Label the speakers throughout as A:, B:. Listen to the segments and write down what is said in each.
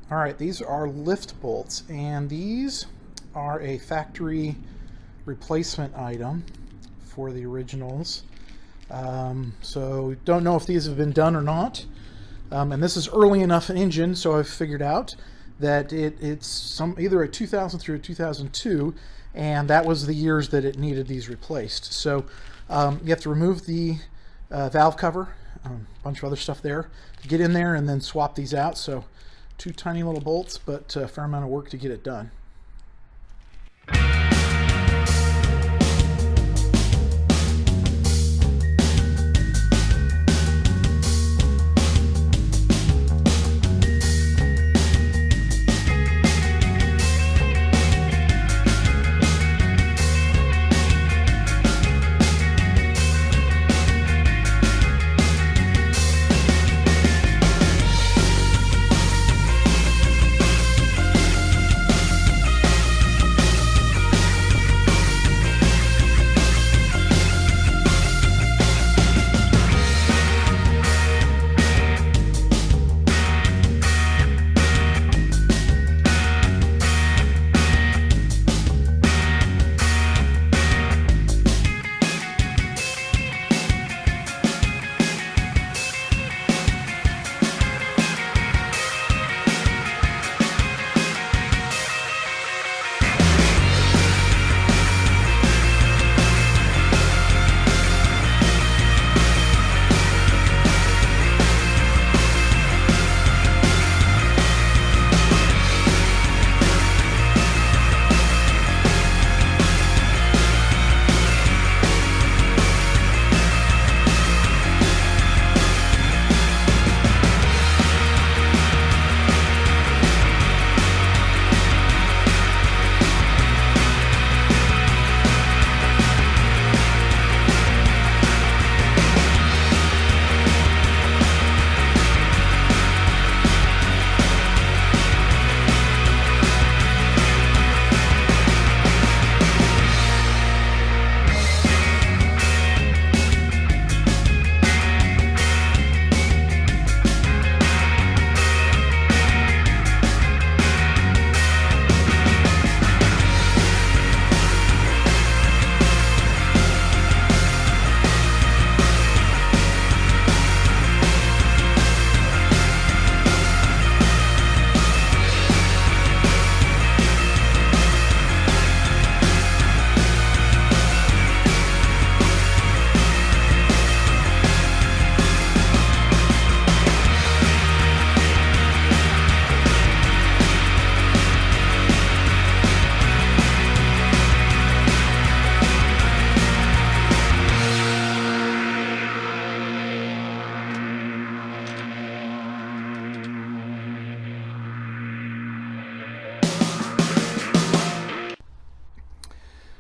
A: All right, these are lift bolts, and these are a factory replacement item for the originals. So don't know if these have been done or not. And this is early enough engine, so I've figured out that it's either a 2000 through a 2002, and that was the years that it needed these replaced. So you have to remove the valve cover, a bunch of other stuff there, to get in there and then swap these out. So 2 tiny little bolts, but a fair amount of work to get it done.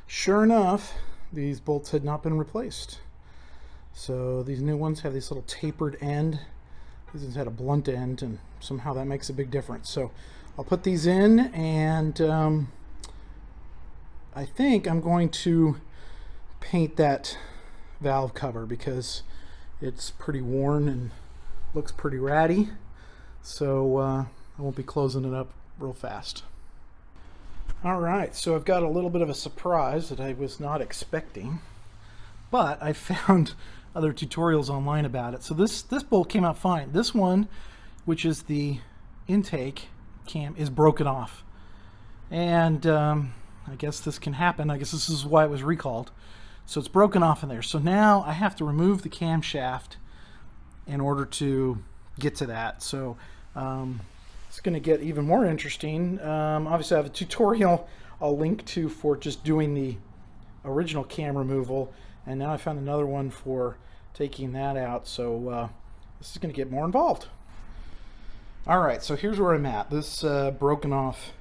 A: Sure enough, these bolts had not been replaced. So these new ones have this little tapered end. These ones had a blunt end, and somehow that makes a big difference. So I'll put these in, and I think I'm going to paint that valve cover because it's pretty worn and looks pretty ratty. So I won't be closing it up real fast. Alright, so I've got a little bit of a surprise that I was not expecting, but I found other tutorials online about it. So this bolt came out fine. This one, which is the intake cam, is broken off. And I guess this can happen. I guess this is why it was recalled. So it's broken off in there. So now I have to remove the camshaft in order to get to that. So it's going to get even more interesting. Obviously I have a tutorial I'll link to for just doing the original cam removal, and now I found another one for taking that out. So this is going to get more involved. Alright, so here's where I'm at. This broken off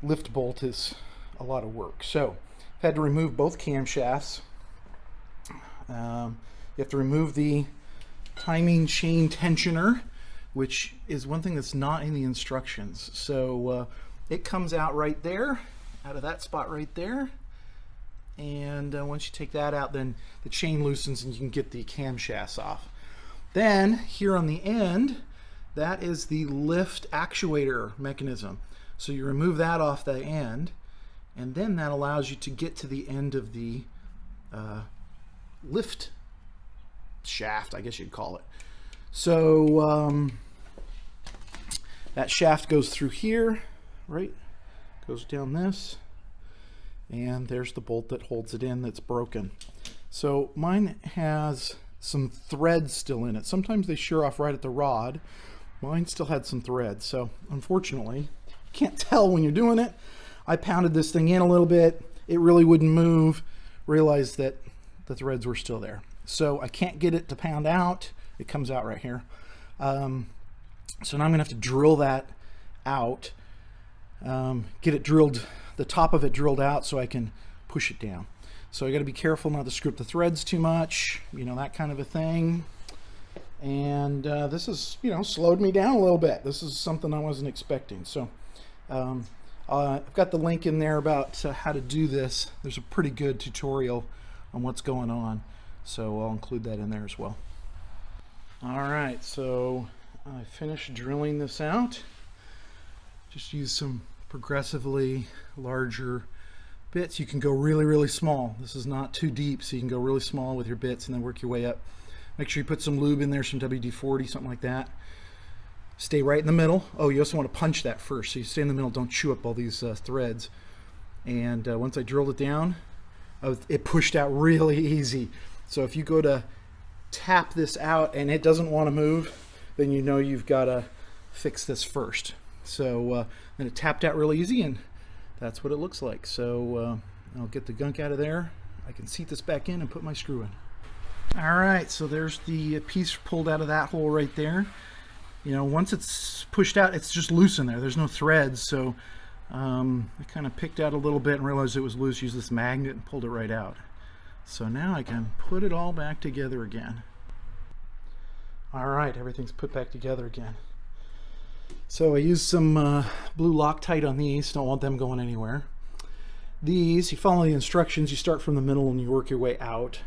A: lift bolt is a lot of work. So I've had to remove both camshafts. You have to remove the timing chain tensioner, which is one thing that's not in the instructions. So it comes out right there, out of that spot right there. And once you take that out, then the chain loosens and you can get the camshafts off. Then here on the end, that is the lift actuator mechanism. So you remove that off the end, and then that allows you to get to the end of the lift shaft, I guess you'd call it. So that shaft goes through here, right? Goes down this, and there's the bolt that holds it in that's broken. So mine has some threads still in it. Sometimes they shear off right at the rod. Mine still had some threads, so unfortunately, you can't tell when you're doing it. I pounded this thing in a little bit. It really wouldn't move. Realized that the threads were still there. So I can't get it to pound out. It comes out right here. So now I'm gonna have to drill that out, get it drilled, the top of it drilled out so I can push it down. So I gotta be careful not to screw up the threads too much, you know, that kind of a thing. And this has, you know, slowed me down a little bit. This is something I wasn't expecting. So I've got the link in there about how to do this. There's a pretty good tutorial on what's going on. So I'll include that in there as well. All right, so I finished drilling this out. Just use some progressively larger bits. You can go really, really small. This is not too deep, so you can go really small with your bits and then work your way up. Make sure you put some lube in there, some WD-40, something like that. Stay right in the middle. Oh, you also want to punch that first, so you stay in the middle, don't chew up all these threads. And once I drilled it down, it pushed out really easy. So if you go to tap this out and it doesn't want to move, then you know you've got to fix this first. So then it tapped out really easy, and that's what it looks like. So I'll get the gunk out of there. I can seat this back in and put my screw in. All right, so there's the piece pulled out of that hole right there. You know, once it's pushed out, it's just loose in there. There's no threads, so I kind of picked out a little bit and realized it was loose, used this magnet and pulled it right out. So now I can put it all back together again. All right, everything's put back together again. So I used some blue Loctite on these. Don't want them going anywhere. These, you follow the instructions. You start from the middle and you work your way out.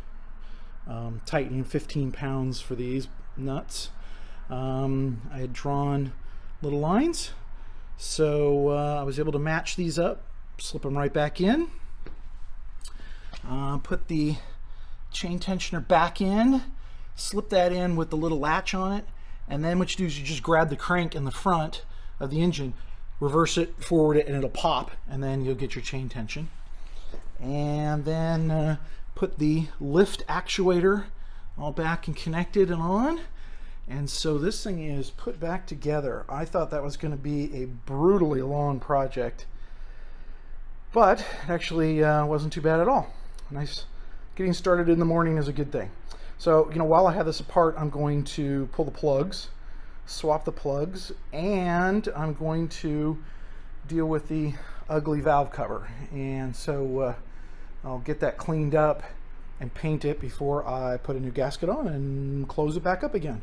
A: Tightening 15 pounds for these nuts. I had drawn little lines, so I was able to match these up, slip them right back in. Put the chain tensioner back in, slip that in with the little latch on it, and then what you do is you just grab the crank in the front of the engine, reverse it, forward it, and it'll pop, and then you'll get your chain tension. And then put the lift actuator all back and connected and on. And so this thing is put back together. I thought that was going to be a brutally long project, but it actually wasn't too bad at all. Nice. Getting started in the morning is a good thing. So, you know, while I have this apart, I'm going to pull the plugs, swap the plugs, and I'm going to deal with the ugly valve cover. And so I'll get that cleaned up and paint it before I put a new gasket on and close it back up again.